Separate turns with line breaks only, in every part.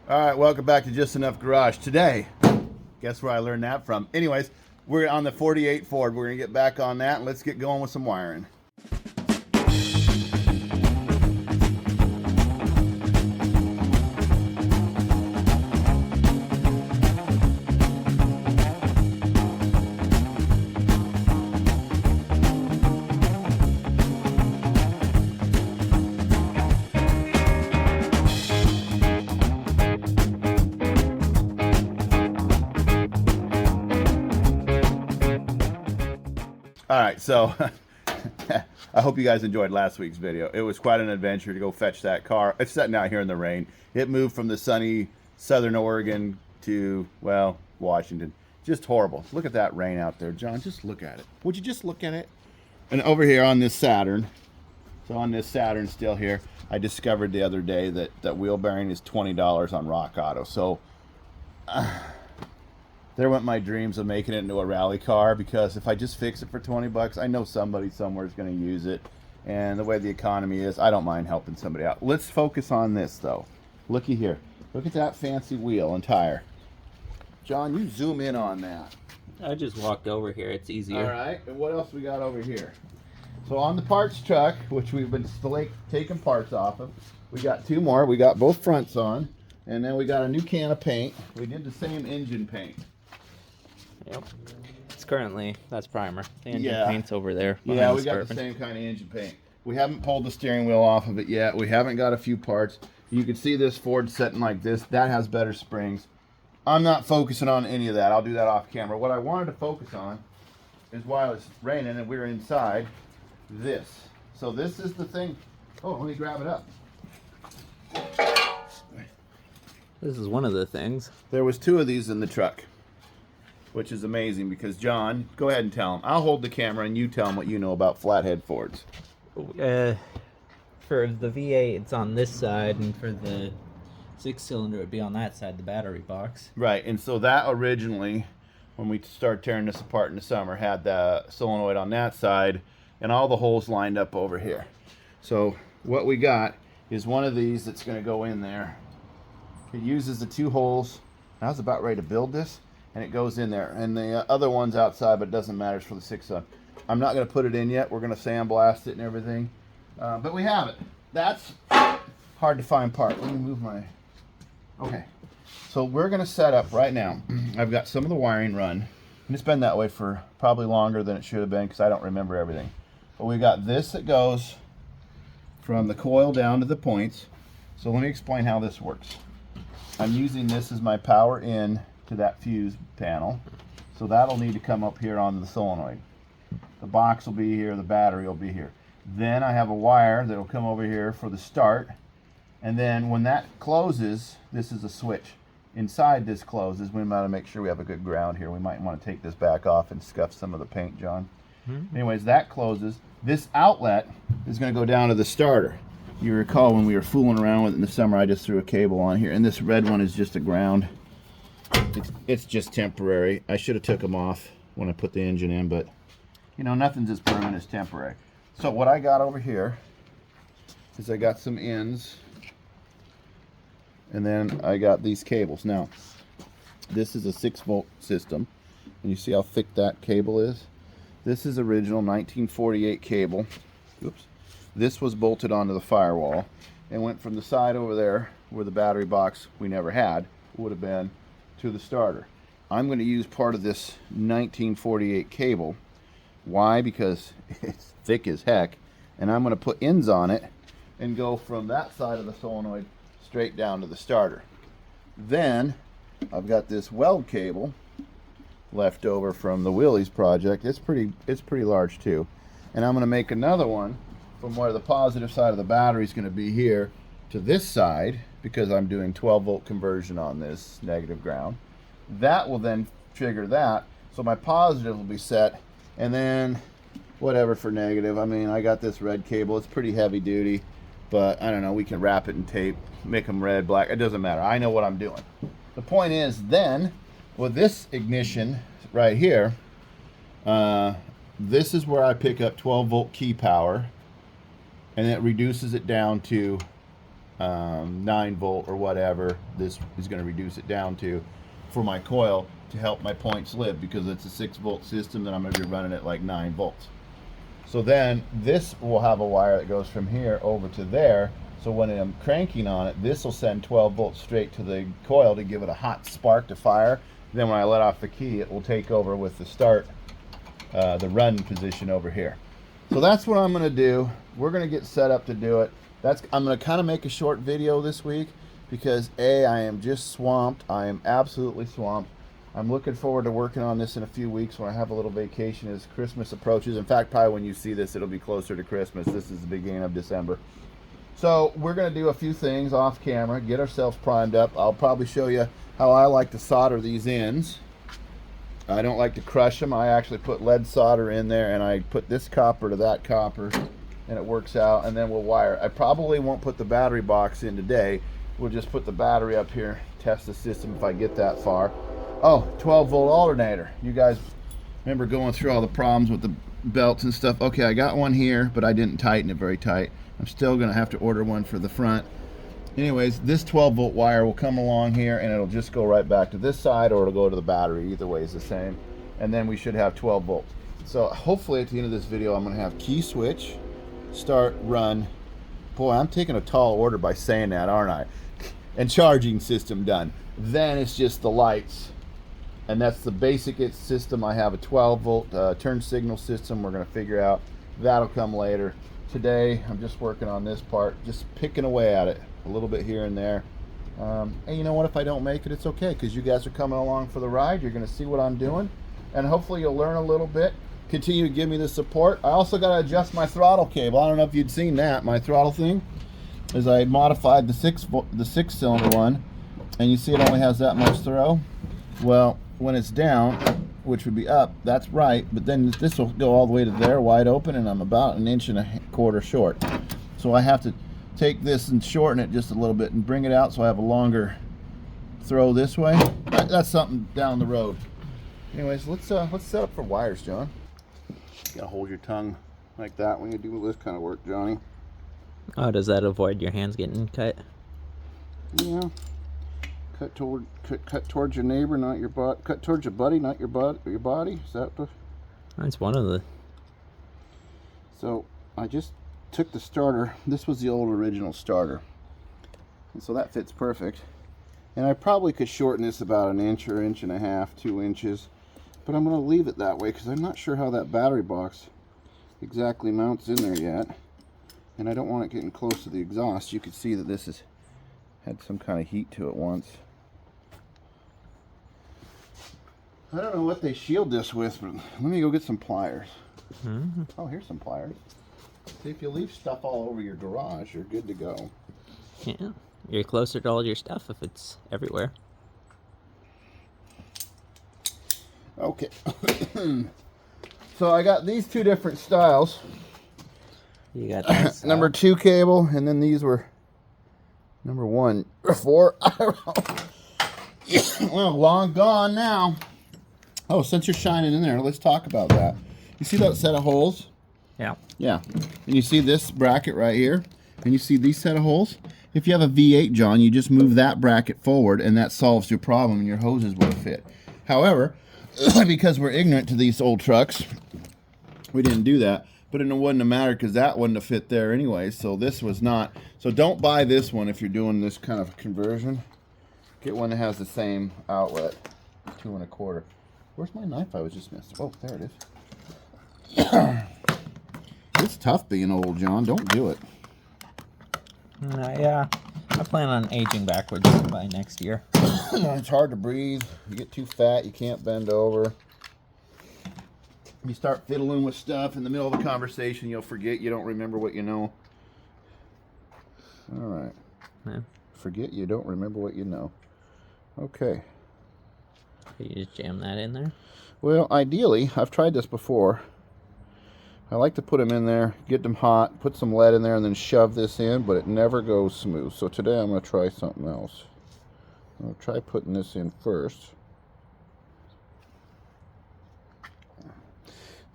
All right, welcome back to Just Enough Garage. Today, guess where I learned that from? Anyways, we're on the 48 Ford. We're going to get back on that, and let's get going with some wiring. All right, so I hope you guys enjoyed last week's video. It was quite an adventure to go fetch that car. It's sitting out here in the rain. It moved from the sunny southern Oregon to, well, Washington. Just horrible. Look at that rain out there, John. Just look at it. Would you just look at it? And over here on this Saturn, so on this Saturn still here, I discovered the other day that wheel bearing is $20 on Rock Auto. So there went my dreams of making it into a rally car, because if I just fix it for 20 bucks, I know somebody somewhere is going to use it. And the way the economy is, I don't mind helping somebody out. Let's focus on this though. Looky here. Look at that fancy wheel and tire. John, you zoom in on that.
I just walked over here. It's easier.
All right. And what else we got over here? So on the parts truck, which we've been taking parts off of, we got two more. We got both fronts on. And then we got a new can of paint. We did the same engine paint.
Yep. It's currently, that's primer. The engine
Yeah.
paint's over there.
Yeah, we
the
got
Suburban.
the same kind of engine paint. We haven't pulled the steering wheel off of it yet. We haven't got a few parts. You can see this Ford setting like this. That has better springs. I'm not focusing on any of that. I'll do that off camera. What I wanted to focus on is, while it's raining and we were inside, this. So this is the thing. Oh, let me grab it up.
This is one of the things.
There was two of these in the truck, which is amazing because, John, go ahead and tell them. I'll hold the camera and you tell them what you know about flathead Fords.
For the V8, it's on this side, and for the 6-cylinder, it would be on that side, the battery box.
Right, and so that originally, when we started tearing this apart in the summer, had the solenoid on that side and all the holes lined up over here. So what we got is one of these that's going to go in there. It uses the two holes. I was about ready to build this, and it goes in there. And the other one's outside, but it doesn't matter. It's for the 6-cylinder. I'm not going to put it in yet. We're going to sandblast it and everything. But we have it. That's hard to find part. Let me move my... Okay. So we're going to set up right now. I've got some of the wiring run. And it's been that way for probably longer than it should have been, because I don't remember everything. But we got this that goes from the coil down to the points. So let me explain how this works. I'm using this as my power in to that fuse panel. So that'll need to come up here on the solenoid. The box will be here, the battery will be here. Then I have a wire that'll come over here for the start. And then when that closes, this is a switch. Inside this closes, we might make sure we have a good ground here. We might want to take this back off and scuff some of the paint, John. Anyways, that closes. This outlet is going to go down to the starter. You recall when we were fooling around with it in the summer, I just threw a cable on here, and this red one is just a ground. It's just temporary. I should have took them off when I put the engine in, but you know, nothing's as permanent as temporary. So what I got over here is I got some ends, and then I got these cables. Now, this is a 6-volt system, and you see how thick that cable is? This is original 1948 cable. Oops. This was bolted onto the firewall and went from the side over there where the battery box we never had would have been to the starter. I'm going to use part of this 1948 cable. Why? Because it's thick as heck, and I'm going to put ends on it and go from that side of the solenoid straight down to the starter. Then I've got this weld cable left over from the Willys project. It's pretty large too, and I'm going to make another one from where the positive side of the battery is going to be here to this side, because I'm doing 12-volt conversion on this negative ground. That will then trigger that, so my positive will be set, and then whatever for negative. I mean, I got this red cable. It's pretty heavy duty, but I don't know, we can wrap it in tape, make them red, black, it doesn't matter. I know what I'm doing. The point is, then with this ignition right here, this is where I pick up 12-volt key power, and it reduces it down to 9 volt or whatever this is going to reduce it down to for my coil to help my points live, because it's a 6 volt system that I'm going to be running at like 9 volts. So then this will have a wire that goes from here over to there, so when I'm cranking on it, this will send 12 volts straight to the coil to give it a hot spark to fire. Then when I let off the key, it will take over with the start, the run position over here. So that's what I'm going to do. We're going to get set up to do it. I'm going to kind of make a short video this week because I am just swamped. I am absolutely swamped. I'm looking forward to working on this in a few weeks when I have a little vacation as Christmas approaches. In fact, probably when you see this, it'll be closer to Christmas. This is the beginning of December. So we're going to do a few things off camera, get ourselves primed up. I'll probably show you how I like to solder these ends. I don't like to crush them. I actually put lead solder in there, and I put this copper to that copper, and it works out, and then we'll wire. I probably won't put the battery box in today. We'll just put the battery up here, test the system if I get that far. Oh, 12 volt alternator. You guys remember going through all the problems with the belts and stuff? Okay, I got one here, but I didn't tighten it very tight. I'm still going to have to order one for the front. Anyways, this 12 volt wire will come along here, and it'll just go right back to this side, or it'll go to the battery. Either way is the same. And then we should have 12 volts. So hopefully at the end of this video, I'm going to have key switch, start, run. Boy, I'm taking a tall order by saying that, aren't I? And charging system done. Then it's just the lights. And that's the basic system. I have a 12 volt turn signal system we're going to figure out. That'll come later. Today, I'm just working on this part, just picking away at it a little bit here and there. And you know what? If I don't make it, it's okay, because you guys are coming along for the ride. You're going to see what I'm doing, and hopefully you'll learn a little bit. Continue to give me the support. I also got to adjust my throttle cable. I don't know if you'd seen that. My throttle thing is I modified the 6 cylinder one, and you see it only has that much throw. Well, when it's down, which would be up, that's right, but then this will go all the way to there wide open, and I'm about 1.25 inches short. So I have to take this and shorten it just a little bit and bring it out so I have a longer throw this way. That's something down the road. Anyways, let's set up for wires, John. You gotta hold your tongue like that when you do this kind of work, Johnny.
Oh, does that avoid your hands getting cut?
Yeah. Cut towards your neighbor, not your butt. Cut towards your buddy, not your body. Is that the?
That's one of the.
So I just took the starter. This was the old original starter, and so that fits perfect. And I probably could shorten this about 1 inch or 1.5 inches, 2 inches, but I'm going to leave it that way because I'm not sure how that battery box exactly mounts in there yet, and I don't want it getting close to the exhaust. You can see that this has had some kind of heat to it once. I don't know what they shield this with, but let me go get some pliers.
Mm-hmm.
Oh, here's some pliers. See, if you leave stuff all over your garage, you're good to go.
Yeah, you're closer to all your stuff if it's everywhere.
Okay. So I got these 2 different styles.
You got that
Number 2 cable, and then these were number 1 or 4. Well, long gone now. Oh, since you're shining in there, let's talk about that. You see that set of holes?
Yeah.
Yeah. And you see this bracket right here? And you see these set of holes? If you have a V8, John, you just move that bracket forward, and that solves your problem, and your hoses will fit. However, because we're ignorant to these old trucks, we didn't do that. But it wouldn't have mattered because that wouldn't have fit there anyway. So this was not. So don't buy this one if you're doing this kind of conversion. Get one that has the same outlet, 2 1/4. Where's my knife I was just missing? Oh, there it is. It's tough being old, John. Don't do it.
Yeah, I plan on aging backwards by next year.
It's hard to breathe. You get too fat. You can't bend over. You start fiddling with stuff in the middle of a conversation. You'll forget. You don't remember what you know. All right.
Yeah.
Forget you don't remember what you know. Okay.
You just jam that in there?
Well, ideally, I've tried this before. I like to put them in there, get them hot, put some lead in there, and then shove this in, but it never goes smooth. So today I'm going to try something else. I'll try putting this in first.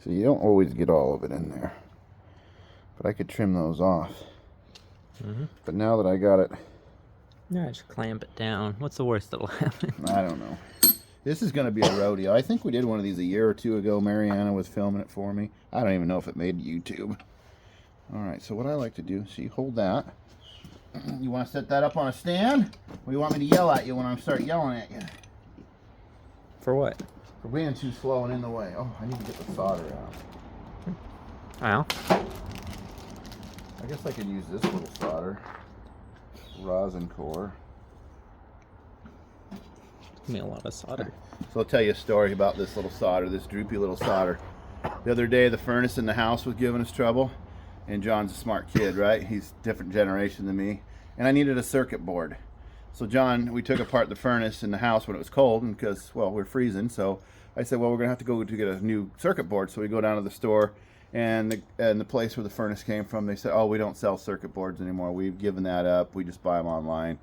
So you don't always get all of it in there. But I could trim those off. But now that I got it,
Yeah, just clamp it down. What's the worst that'll happen?
I don't know. This is going to be a rodeo. I think we did one of these a year or two ago. Mariana was filming it for me. I don't even know if it made YouTube. All right, so what I like to do, see, hold that. You want to set that up on a stand? Or you want me to yell at you when I start yelling at you?
For what?
For being too slow and in the way. Oh, I need to get the solder out.
Well,
I guess I could use this little solder. Rosin core.
give me a lot of solder.
So I'll tell you a story about this little solder, this droopy little solder. The other day, the furnace in the house was giving us trouble, and John's a smart kid, right? He's a different generation than me, and I needed a circuit board. So John, we took apart the furnace in the house when it was cold, and because, well, we're freezing, so I said, well, we're gonna have to go to get a new circuit board. So we go down to the store, and the place where the furnace came from, they said, oh, we don't sell circuit boards anymore. We've given that up. We just buy them online.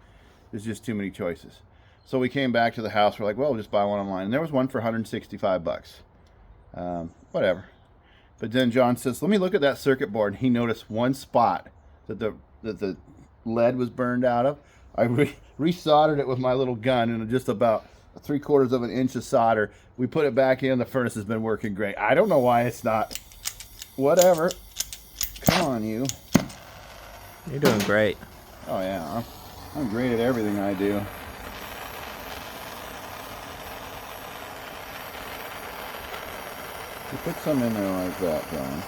There's just too many choices. So we came back to the house. We're like, well, we'll just buy one online. And there was one for 165 bucks. Whatever. But then John says, let me look at that circuit board. He noticed one spot that the lead was burned out of. I resoldered it with my little gun and just about 3/4 of an inch of solder. We put it back in. The furnace has been working great. I don't know why it's not. Whatever. Come on, you.
You're doing great.
Oh, yeah. I'm great at everything I do. You put some in there like that, John.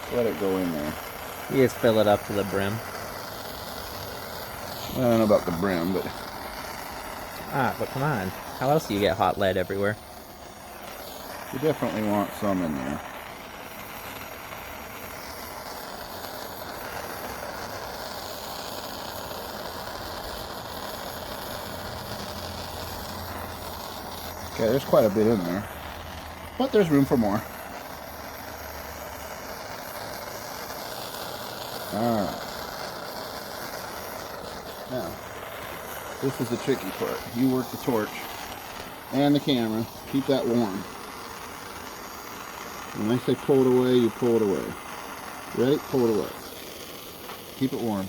Just let it go in there.
You just fill it up to the brim.
I don't know about the brim, but
But come on. How else do you get hot lead everywhere?
you definitely want some in there. Okay, there's quite a bit in there, but there's room for more. All right. Now, this is the tricky part. You work the torch and the camera. Keep that warm. When I say pull it away, you pull it away. Ready? Pull it away. Keep it warm.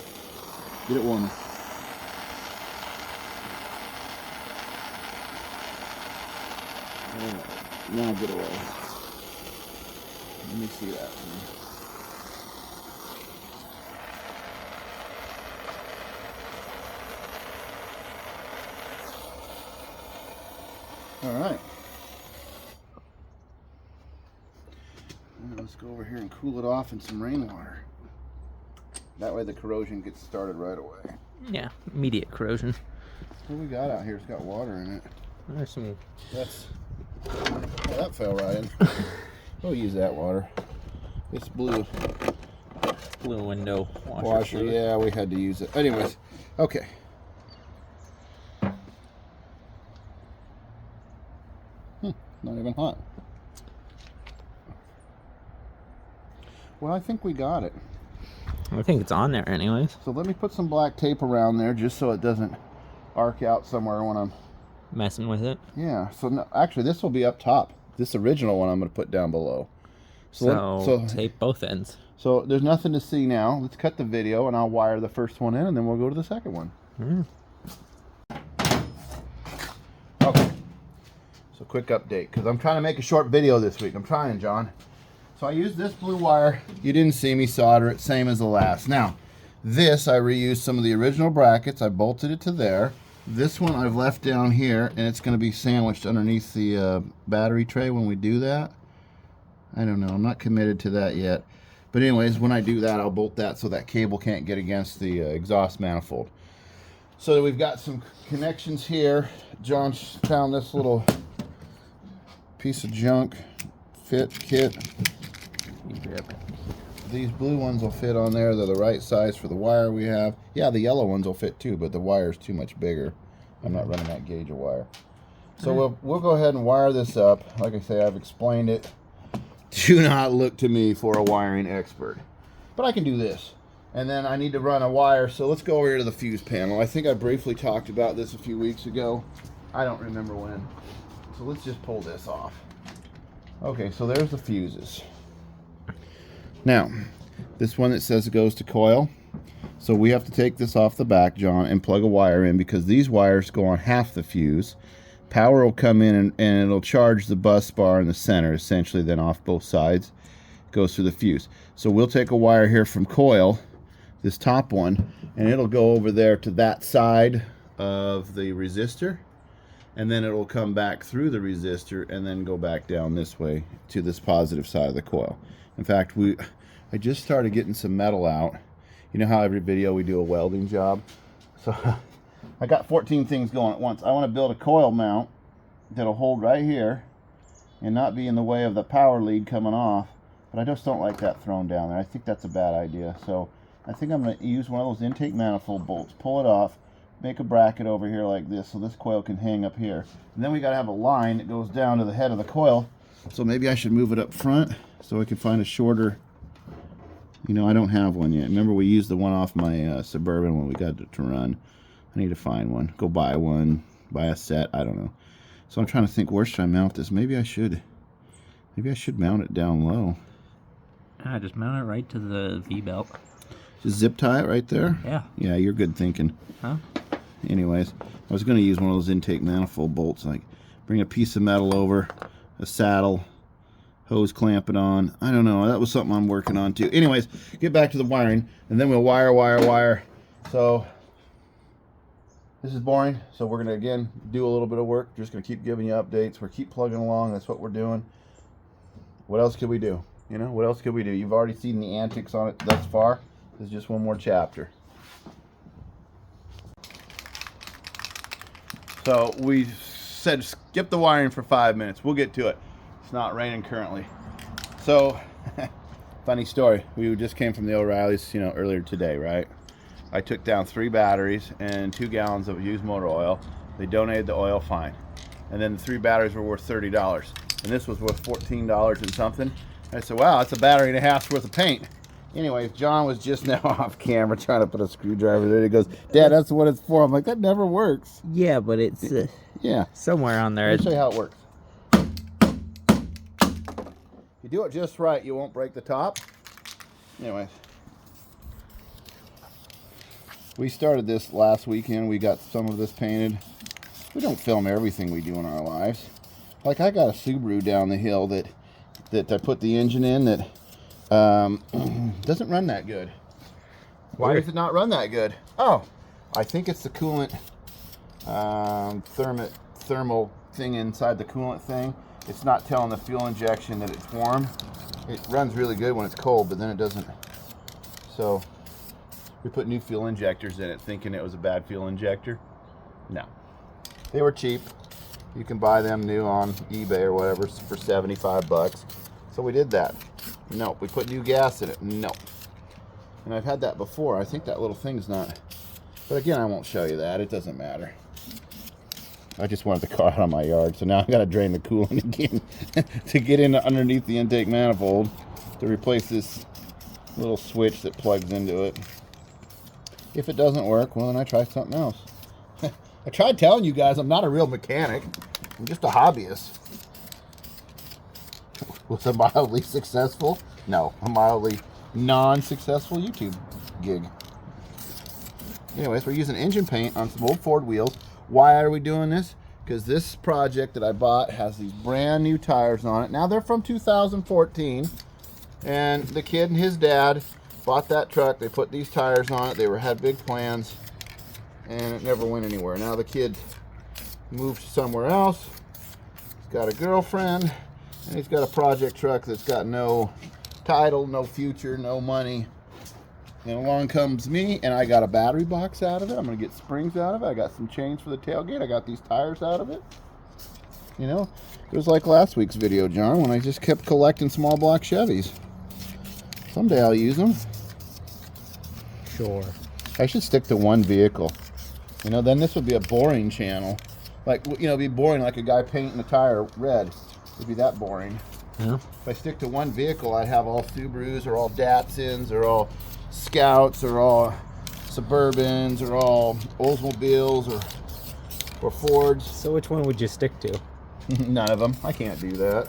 Get it warmer. Alright, now get away. Let me see that. Alright. Let's go over here and cool it off in some rainwater. That way the corrosion gets started right away.
Yeah, immediate corrosion.
What we got out here? It's got water in it.
There's some.
That fell right in. We'll use that water. It's blue
window
washer.
fluid.
Yeah, we had to use it. Anyways, okay. Not even hot. Well, I think we got it.
I think it's on there anyways.
So let me put some black tape around there just so it doesn't arc out somewhere when I'm
Messing with it.
Yeah, so no, actually this will be up top. This original one I'm going to put down below.
So tape both ends.
So there's nothing to see now. Let's cut the video and I'll wire the first one in and then we'll go to the second one. Okay. So quick update because I'm trying to make a short video this week. I'm trying, John. So I used this blue wire. You didn't see me solder it, same as the last. Now, this I reused some of the original brackets. I bolted it to there. This one I've left down here, and it's going to be sandwiched underneath the battery tray when we do that. I don't know. I'm not committed to that yet. But anyways, when I do that, I'll bolt that so that cable can't get against the exhaust manifold. So we've got some connections here. John found this little piece of junk fit kit. These blue ones will fit on there. They're the right size for the wire we have. Yeah, the yellow ones will fit too, but the wire's too much bigger. I'm not running that gauge of wire. So we'll go ahead and wire this up. Like I say, I've explained it. Do not look to me for a wiring expert. But I can do this. And then I need to run a wire, so let's go over here to the fuse panel. I think I briefly talked about this a few weeks ago. I don't remember when. So let's just pull this off. Okay, so there's the fuses. Now, This one that says it goes to coil. So we have to take this off the back, John, and plug a wire in, because these wires go on half the fuse. Power will come in and it'll charge the bus bar in the center, essentially, then off both sides. Goes through the fuse. So we'll take a wire here from coil, this top one, and it'll go over there to that side of the resistor, and then it'll come back through the resistor and then go back down this way to this positive side of the coil. In fact, I just started getting some metal out. You know how every video we do a welding job? So I got 14 things going at once. I want to build a coil mount that'll hold right here and not be in the way of the power lead coming off, but I just don't like that thrown down there. I think that's a bad idea. So I think I'm going to use one of those intake manifold bolts, pull it off, make a bracket over here like this so this coil can hang up here. And then we got to have a line that goes down to the head of the coil. So maybe I should move it up front so I can find a shorter. You know, I don't have one yet. Remember, we used the one off my Suburban when we got it to run. I need to find one. Go buy one. Buy a set. I don't know. So I'm trying to think, where should I mount this? Maybe I should mount it down low.
Just mount it right to the V-belt.
Just zip tie it right there?
Yeah.
Yeah, you're good thinking.
Huh?
Anyways, I was going to use one of those intake manifold bolts. Like, bring a piece of metal over, a saddle, hose clamp it on. I don't know. That was something I'm working on too. Anyways, get back to the wiring, and then we'll wire. So this is boring. So we're gonna again do a little bit of work. Just gonna keep giving you updates. We're keep plugging along. That's what we're doing. What else could we do? You know, what else could we do? You've already seen the antics on it thus far. This is just one more chapter. So we said skip the wiring for 5 minutes. We'll get to it. It's not raining currently. So, funny story. We just came from the O'Reillys, earlier today, right? I took down 3 batteries and 2 gallons of used motor oil. They donated the oil, fine. And then the 3 batteries were worth $30. And this was worth $14 and something. I said, wow, that's a battery and a half's worth of paint. Anyways, John was just now off camera trying to put a screwdriver there. He goes, Dad, that's what it's for. I'm like, that never works.
Yeah, but it's
yeah,
somewhere on there.
Let me show you how it works. You do it just right, you won't break the top. Anyways, we started this last weekend. We got some of this painted. We don't film everything we do in our lives. Like, I got a Subaru down the hill that I put the engine in that doesn't run that good. Why does it not run that good? Oh, I think it's the coolant thermal thing inside the coolant thing. It's not telling the fuel injection that it's warm. It runs really good when it's cold, but then it doesn't. So we put new fuel injectors in it, thinking it was a bad fuel injector. No, they were cheap. You can buy them new on eBay or whatever for 75 bucks. So we did that. No, we put new gas in it. No. And I've had that before. I think that little thing's not. But again, I won't show you that. It doesn't matter. I just wanted the car out of my yard, so now I got to drain the coolant again to get in underneath the intake manifold to replace this little switch that plugs into it. If it doesn't work, well, then I try something else. I tried telling you guys I'm not a real mechanic. I'm just a hobbyist. Was it mildly successful? No, a mildly non-successful YouTube gig. Anyways, we're using engine paint on some old Ford wheels. Why are we doing this? Because this project that I bought has these brand new tires on it. Now they're from 2014, and the kid and his dad bought that truck. They put these tires on it. They had big plans, and it never went anywhere. Now the kid moved somewhere else. He's got a girlfriend, and he's got a project truck that's got no title, no future, no money. And along comes me, and I got a battery box out of it. I'm going to get springs out of it. I got some chains for the tailgate. I got these tires out of it. You know, it was like last week's video, John, when I just kept collecting small block Chevys. Someday I'll use them.
Sure.
I should stick to one vehicle. You know, then this would be a boring channel. Like, you know, it'd be boring like a guy painting a tire red. It'd be that boring.
Yeah.
If I stick to one vehicle, I'd have all Subarus or all Datsuns or all Scouts or all Suburbans or all Oldsmobiles or Fords.
So which one would you stick to?
None of them. I can't do that.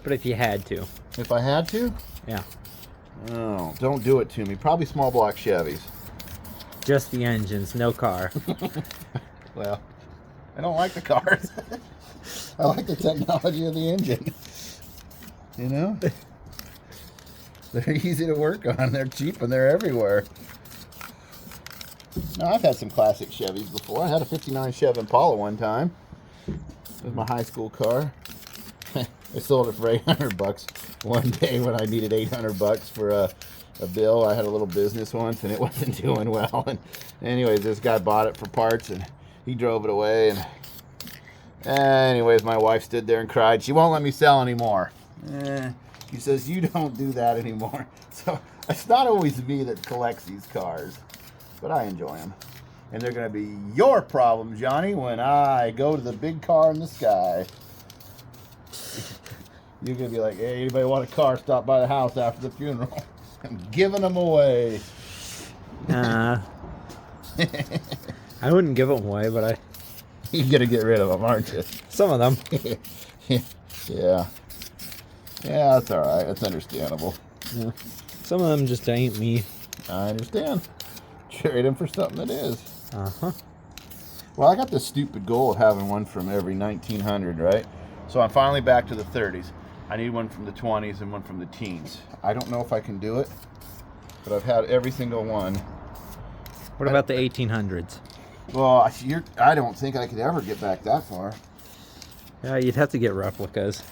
But if you had to.
If I had to?
Yeah.
Oh, don't do it to me. Probably small block Chevys.
Just the engines, no car.
Well, I don't like the cars. I like the technology of the engine. You know? They're easy to work on. They're cheap and they're everywhere. Now, I've had some classic Chevys before. I had a 59 Chevy Impala one time. It was my high school car. I sold it for $800 one day when I needed $800 for a bill. I had a little business once and it wasn't doing well. And anyways, this guy bought it for parts and he drove it away. And anyways, my wife stood there and cried. She won't let me sell anymore. She says, you don't do that anymore. So it's not always me that collects these cars, but I enjoy them. And they're going to be your problem, Johnny, when I go to the big car in the sky. You're going to be like, hey, anybody want a car? Stop by the house after the funeral. I'm giving them away.
I wouldn't give them away, but
You're going to get rid of them, aren't you?
some of them.
Yeah. Yeah, that's all right. That's understandable.
Yeah. Some of them just ain't me.
I understand. Trade them for something that is.
Uh-huh.
Well, I got this stupid goal of having one from every 1900, right? So I'm finally back to the 30s. I need one from the 20s and one from the teens. I don't know if I can do it, but I've had every single one.
What about the 1800s?
Well, I don't think I could ever get back that far.
Yeah, you'd have to get replicas.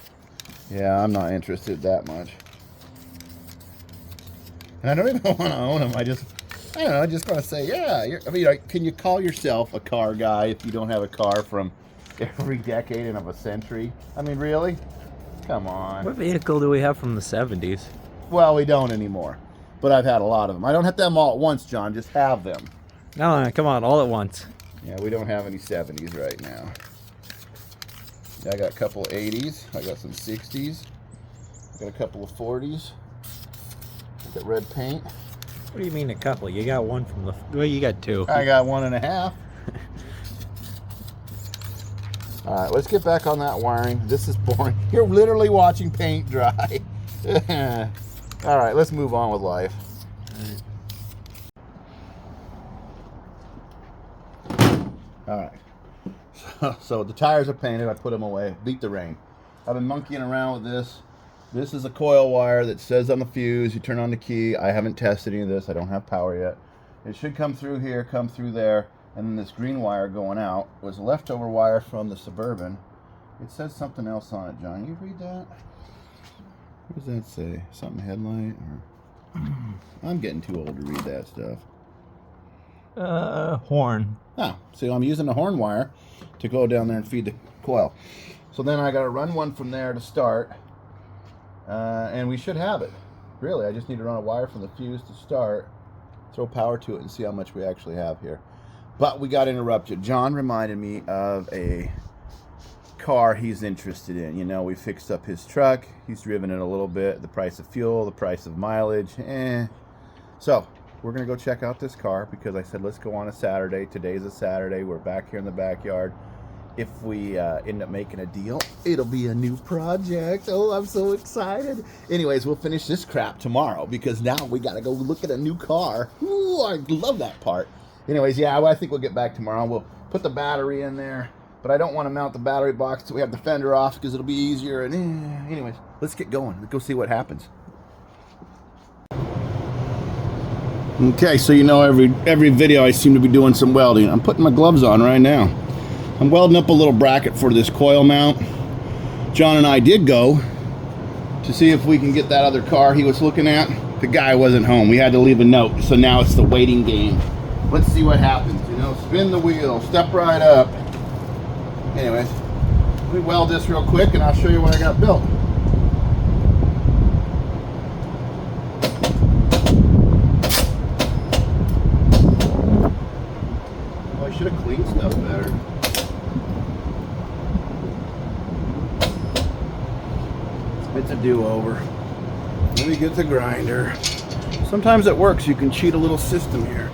Yeah, I'm not interested that much. And I don't even want to own them. I don't know, I just want to say, yeah. Can you call yourself a car guy if you don't have a car from every decade and of a century? I mean, really? Come on.
What vehicle do we have from the 70s?
Well, we don't anymore. But I've had a lot of them. I don't have them all at once, John. Just have them.
No, come on, all at once.
Yeah, we don't have any 70s right now. I got a couple of 80s. I got some 60s. I got a couple of 40s. I got red paint.
What do you mean a couple? You got one from the... Well, you got two.
I got 1.5. All right, let's get back on that wiring. This is boring. You're literally watching paint dry. All right, let's move on with life. All right. So the tires are painted. I put them away. Beat the rain. I've been monkeying around with this. This is a coil wire that says on the fuse, you turn on the key. I haven't tested any of this. I don't have power yet. It should come through here, come through there. And then this green wire going out was a leftover wire from the Suburban. It says something else on it, John. You read that? What does that say? Something headlight? Or... I'm getting too old to read that stuff.
Horn.
Oh, so I'm using the horn wire to go down there and feed the coil. So then I got to run one from there to start. And we should have it. Really, I just need to run a wire from the fuse to start, throw power to it, and see how much we actually have here. But we got interrupted. John reminded me of a car he's interested in. You know, we fixed up his truck. He's driven it a little bit. The price of fuel, the price of mileage. So we're going to go check out this car because I said, let's go on a Saturday. Today's a Saturday. We're back here in the backyard. If we end up making a deal, it'll be a new project. Oh, I'm so excited. Anyways, we'll finish this crap tomorrow because now we got to go look at a new car. Ooh, I love that part. Anyways, yeah, I think we'll get back tomorrow. We'll put the battery in there, but I don't want to mount the battery box till we have the fender off because it'll be easier. And anyways, let's get going. Let's go see what happens. Okay, so you know every video I seem to be doing some welding. I'm putting my gloves on right now. I'm welding up a little bracket for this coil mount. John and I did go to see if we can get that other car he was looking at. The guy wasn't home. We had to leave a note, so now it's the waiting game. Let's see what happens, you know, spin the wheel, step right up. Anyways, let me weld this real quick and I'll show you what I got built. Oh, I should have cleaned stuff better. It's a do-over. Let me get the grinder. Sometimes it works. You can cheat a little system here.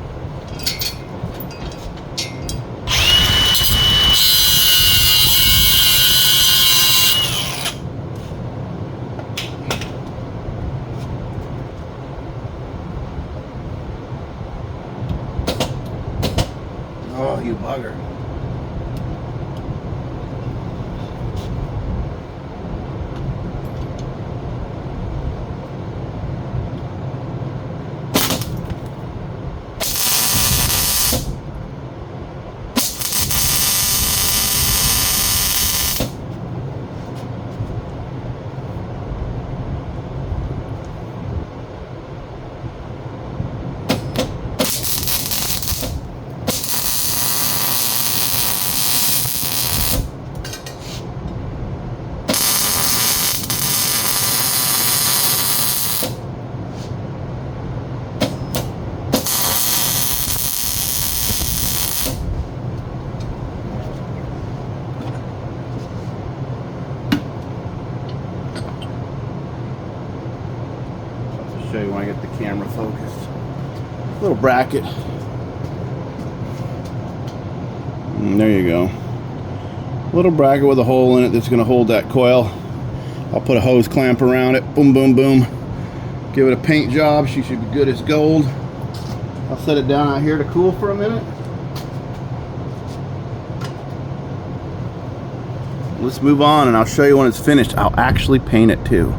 camera focused. Little bracket. And there you go. Little bracket with a hole in it that's going to hold that coil. I'll put a hose clamp around it. Boom, boom, boom. Give it a paint job. She should be good as gold. I'll set it down out here to cool for a minute. Let's move on and I'll show you when it's finished. I'll actually paint it too.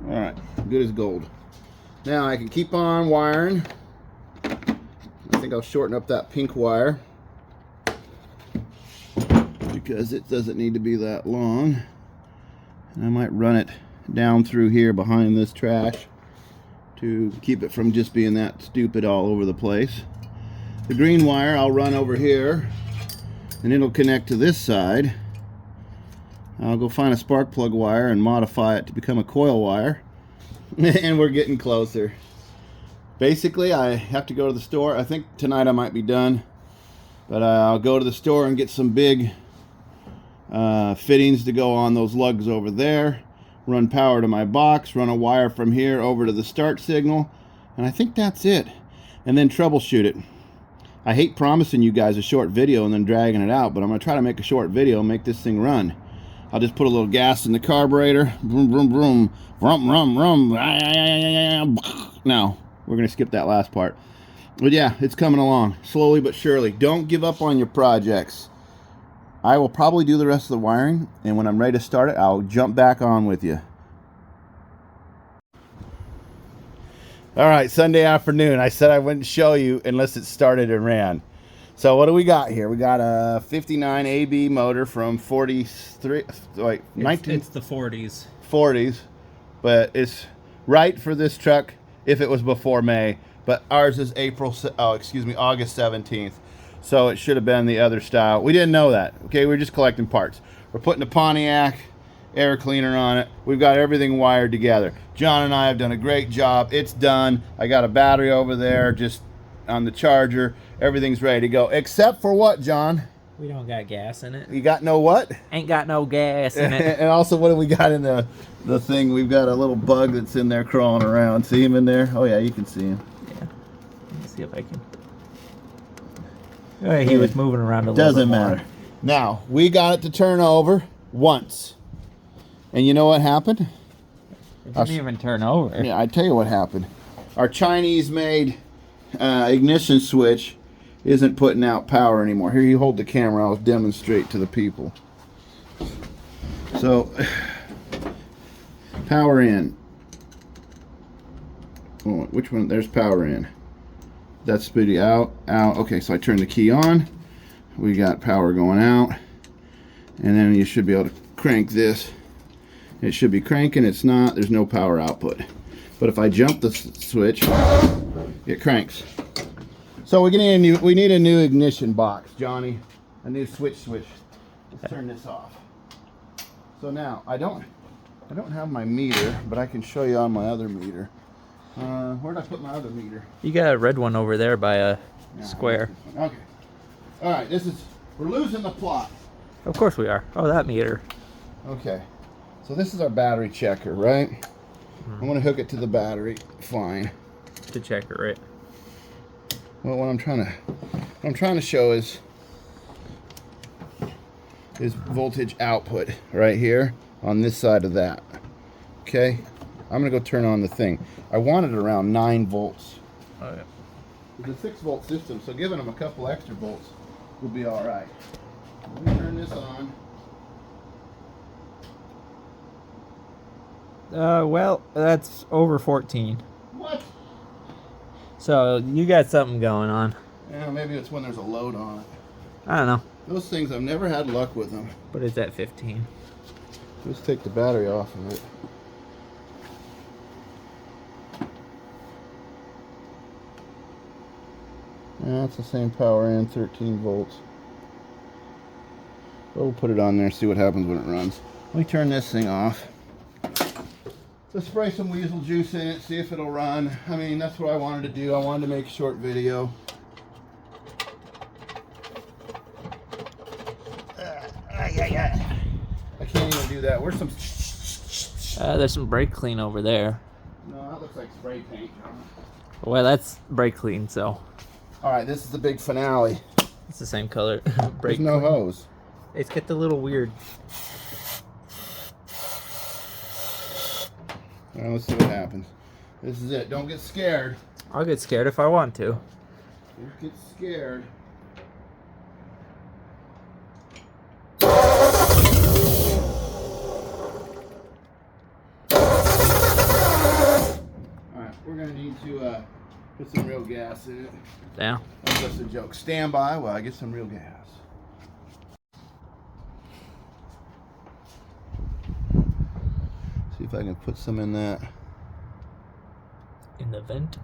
Alright, good as gold. Now I can keep on wiring. I think I'll shorten up that pink wire because it doesn't need to be that long. And I might run it down through here behind this trash to keep it from just being that stupid all over the place. The green wire I'll run over here and it'll connect to this side. I'll go find a spark plug wire and modify it to become a coil wire. And we're getting closer. Basically, I have to go to the store. I think tonight I might be done. But I'll go to the store and get some big fittings to go on those lugs over there. Run power to my box. Run a wire from here over to the start signal. And I think that's it. And then troubleshoot it. I hate promising you guys a short video and then dragging it out. But I'm going to try to make a short video and make this thing run. I'll just put a little gas in the carburetor. Vroom, vroom, vroom. Vroom, vroom, vroom. Now, we're going to skip that last part. But yeah, it's coming along. Slowly but surely. Don't give up on your projects. I will probably do the rest of the wiring. And when I'm ready to start it, I'll jump back on with you. Alright, Sunday afternoon. I said I wouldn't show you unless it started and ran. So what do we got here? We got a 59 AB motor from 43, wait, 19...
It's the 40s.
40s, but it's right for this truck if it was before May. But ours is August 17th. So it should have been the other style. We didn't know that. Okay, we're just collecting parts. We're putting a Pontiac air cleaner on it. We've got everything wired together. John and I have done a great job. It's done. I got a battery over there just on the charger. Everything's ready to go. Except for what, John?
We don't got gas in it.
You got no what?
Ain't got no gas in it.
And also, what do we got in the thing? We've got a little bug that's in there crawling around. See him in there? Oh yeah, you can see him.
Yeah. Let me see if I can. Oh, he was moving around a little bit.
Doesn't matter. Now, we got it to turn over once. And you know what happened?
It didn't even turn over.
Yeah, I tell you what happened. Our Chinese-made ignition switch isn't putting out power anymore. Here, you hold the camera. I'll demonstrate to the people. So, power in. Oh, which one? There's power in. That's spitty out, out. Okay, so I turn the key on. We got power going out. And then you should be able to crank this. It should be cranking. It's not. There's no power output. But if I jump the switch, it cranks. So we need a new ignition box, Johnny. A new switch. Let's turn this off. So now I don't have my meter, but I can show you on my other meter. Where did I put my other meter?
You got a red one over there by a square.
Okay. All right. We're losing the plot.
Of course we are. Oh, that meter.
Okay. So this is our battery checker, right? I'm going to hook it to the battery. Fine.
To check it, right?
Well, what I'm trying to show is voltage output right here on this side of that. Okay? I'm going to go turn on the thing. I want it around 9 volts.
Oh, yeah.
It's a 6-volt system, so giving them a couple extra volts will be all right. Let me turn this on.
Well, that's over 14.
What?
So you got something going on.
Yeah, maybe it's when there's a load on it.
I don't know.
Those things, I've never had luck with them.
But it's at 15.
Let's take the battery off of it. Yeah, it's the same power and 13 volts. We'll put it on there and see what happens when it runs. Let me turn this thing off. Let's spray some weasel juice in it, see if it'll run. I mean, that's what I wanted to do. I wanted to make a short video. I can't even do that. Where's some
There's some brake clean over there.
No, that looks like spray paint, John.
Well, that's brake clean, so
All right, this is the big finale.
it's the same color.
There's
Brake
no
clean.
hose.
It's got the little weird.
All right, let's see what happens. This is it. Don't get scared.
I'll get scared if I want to.
Don't get scared. Alright, we're going to need to put some real gas in it.
Yeah.
That's just a joke. Stand by while I get some real gas. See if I can put some in that.
In the vent.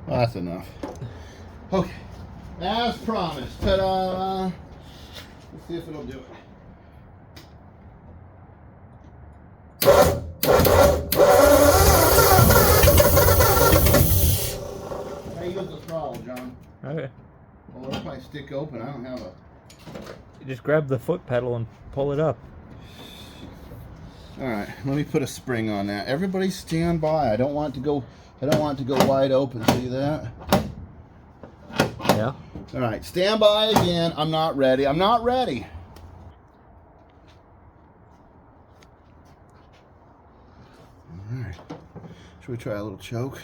Well, that's enough. Okay. As promised. Ta-da! Let's see if it'll do it. I use the throttle, John.
Okay.
Well, if I stick open, I don't have a...
You just grab the foot pedal and pull it up.
Alright, let me put a spring on that. Everybody stand by. I don't want to go wide open. See that?
Yeah.
Alright, stand by again. I'm not ready. I'm not ready. Alright. Should we try a little choke?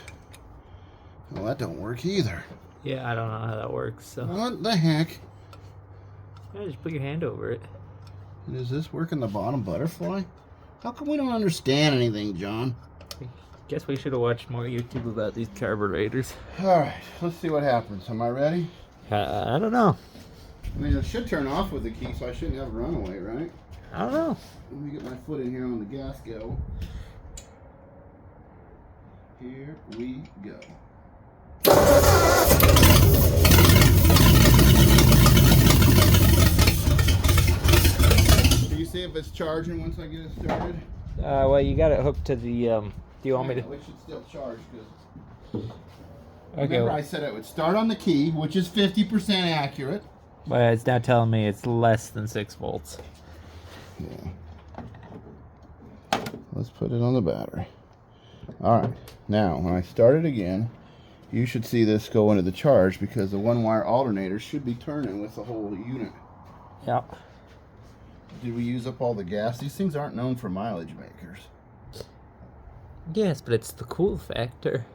Well, that don't work either.
Yeah, I don't know how that works, so.
What the heck?
Yeah, just put your hand over it.
Does this work in the bottom butterfly? How come we don't understand anything, John?
Guess we should have watched more YouTube about these carburetors.
Alright, let's see what happens. Am I ready?
I don't know.
I mean, it should turn off with the key, so I shouldn't have a runaway, right?
I don't know.
Let me get my foot in here on the gas go. Here we go. Can you see if it's charging once I get it started?
Well, you got it hooked to the, do you want me to?
It should still charge, because
Okay.
remember I said it would start on the key, which is 50% accurate.
But it's now telling me it's less than 6 volts.
Yeah. Let's put it on the battery. Alright, now when I start it again, you should see this go into the charge because the one-wire alternator should be turning with the whole unit.
Yeah.
Did we use up all the gas? These things aren't known for mileage makers.
Yes, but it's the cool factor.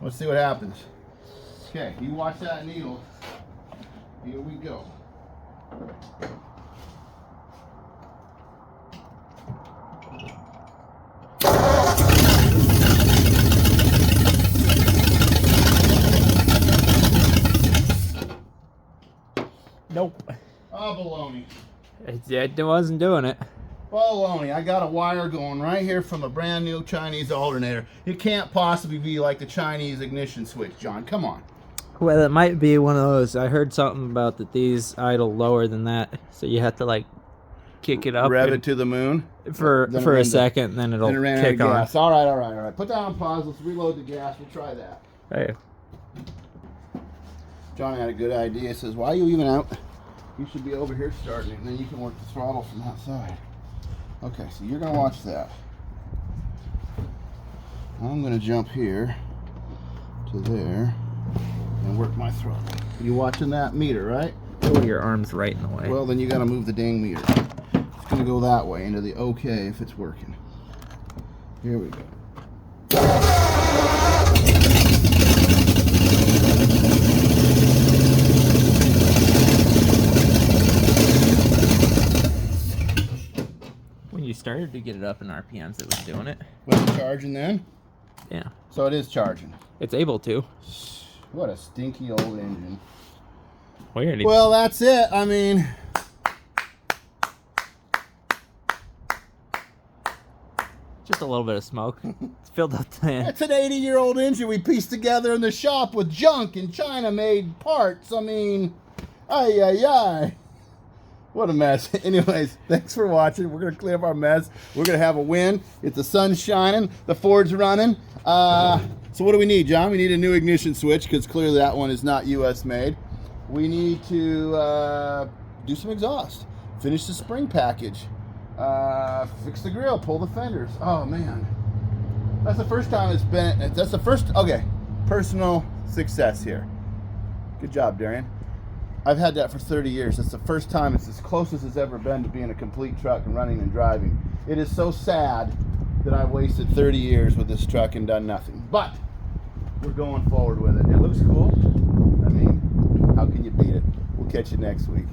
Let's see what happens. Okay, you watch that needle. Here we go.
Nope.
Oh, baloney.
It wasn't doing it.
Baloney. I got a wire going right here from a brand new Chinese alternator. It can't possibly be like the Chinese ignition switch, John. Come on.
Well, it might be one of those. I heard something about that these idle lower than that, so you have to like kick it up
Rev it to the moon.
for a second, and then it'll
Then it ran out of
kick on.
gas. All right. Put that on pause. Let's reload the gas. We'll try that.
Hey.
John had a good idea. He says, why are you even out? You should be over here starting it, and then you can work the throttle from that side. Okay, so you're going to watch that. I'm going to jump here to there and work my throttle. You watching that meter, right?
Oh, your arm's right in the way.
Well, then you got to move the dang meter. It's going to go that way into the okay if it's working. Here we go.
When you started to get it up in RPMs, it was doing it.
Was it charging then?
Yeah.
So it is charging.
It's able to.
What a stinky old engine.
Weird.
Well, that's it. I mean,
Just a little bit of smoke. It's filled up the
it's an 80-year-old engine we pieced together in the shop with junk and China-made parts. I mean, ay. What a mess. Anyways, thanks for watching. We're going to clean up our mess. We're going to have a win. It's the sun shining. The Ford's running. So what do we need, John? We need a new ignition switch because clearly that one is not U.S. made. We need to do some exhaust, finish the spring package, fix the grill, pull the fenders. Oh man, that's the first time it's been. That's the first. Okay, personal success here. Good job, Darian. I've had that for 30 years. That's the first time. It's as close as it's ever been to being a complete truck and running and driving. It is so sad that I've wasted 30 years with this truck and done nothing. But we're going forward with it. It looks cool. I mean, how can you beat it? We'll catch you next week.